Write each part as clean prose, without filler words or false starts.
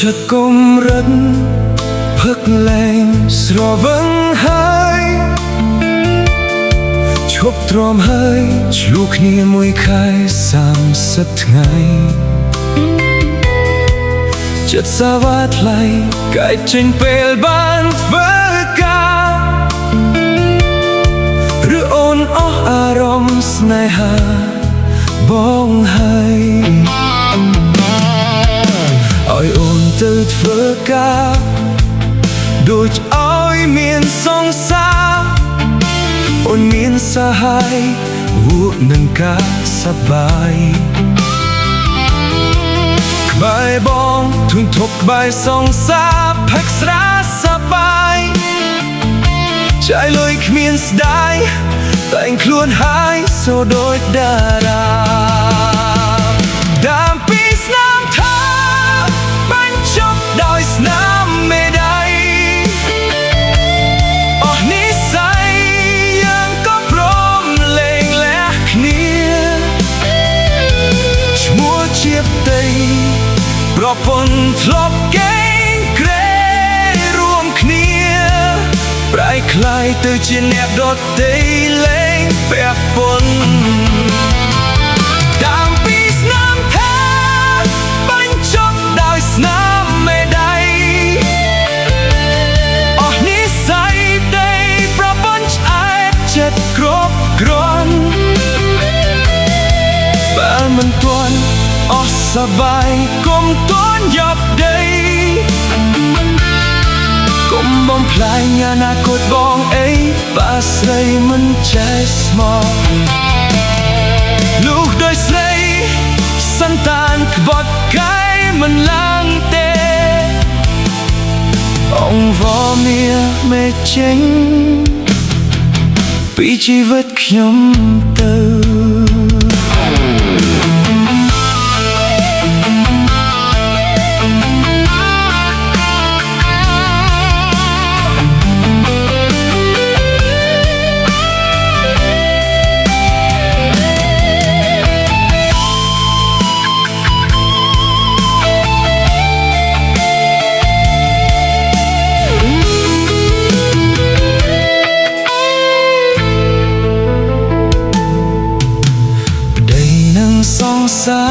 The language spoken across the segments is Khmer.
chất công rất phức lên rồi vẫn hay chụp trộm hơi chụp nia môi khai sam sất ngày chất xa vắt lại cái trên pel ban với ca rư ôn ó arom sneha bong hay ôi ôn từ với ca đôi ôi miền sông xa ôn miền xa hai vụ nâng ca sắp bài bài bong thun thục bài sông xa phách ra sắp bài trái lối miền đai tại luôn hai số đôi đà đà đam peace nam tha bánh chốc đòi nam mê đai ở ní sayยังก็พร้อมเลงและnia chúa chiếp tayប្រពន្ធធ្លាប់កេងក្រែរួមគ្នាប្រែคล้ายទៅជាអ្នកដទៃលែងពាក់ព័ន្ធតាំងពីស្នាមថាបញ្ចប់ដោយស្នាមមេដៃអស់និស្ស័យដីប្រពន្ធឆ្អែតចិត្តគ្រប់គ្រាន់បើមិនទាន់អស់សប្បាយកុំទាន់យ៉ាប់ដីកុំបំផ្លាញអនាគតបងអីបាស្រីមិនចេះស្មោះលោកដោយស្រីសន្តានក្បត់កាយមិនឡើងទេអង្វរមាមេចេញពីជីវិតខ្ញុំទៅសងសា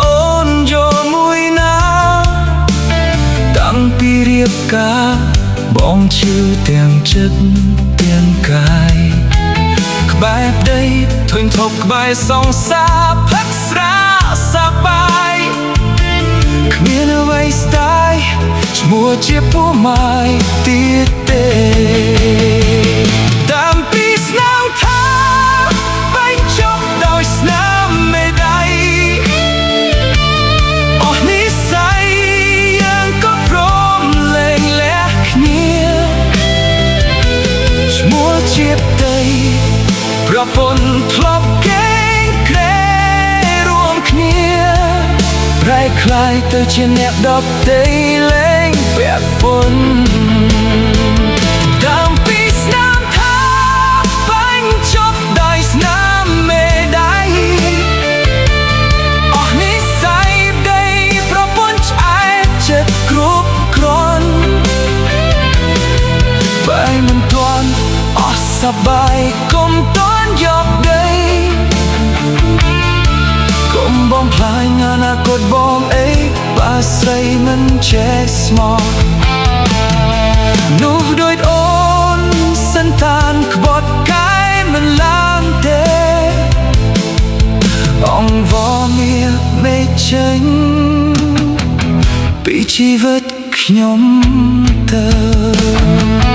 អូនយកមួយណាតាំងពីរៀបការបងឈឺទាំងចិត្តទាំងកាយក្បែរប្តីធុញធប់ក្បែរសងសាផឹកស្រាសប្បាយគ្មានអ្វីស្ដាយឈ្មោះជាពោះម៉ាយទៀតទេតាមពីស្នាមថាស្នាមមេដៃអស់និស្ស័យយើងក៏ព្រមលែងលះគ្នាឈ្មោះជាប្តីប្រពន្ធធ្លាប់កេងក្រែរួមគ្នាប្រែคล้ายទៅជាអ្នកដទៃលែងពាក់ព័ន្ធតាមពីស្នាមថាបញ្ចប់ដោយស្នាមមេដៃគ្រប់គ្រាន់បែរមិនទាន់អស់សប្បាយកុំទាន់យកដីកុំបំផ្លាញអនាគតបងអីបើស្រីមិនចេះស្មោះនោះដូចអូនសន្តានក្បត់កាយមិនឡើងទេអង្វរមាមេចេញពីជីវិតខ្ញុំទៅ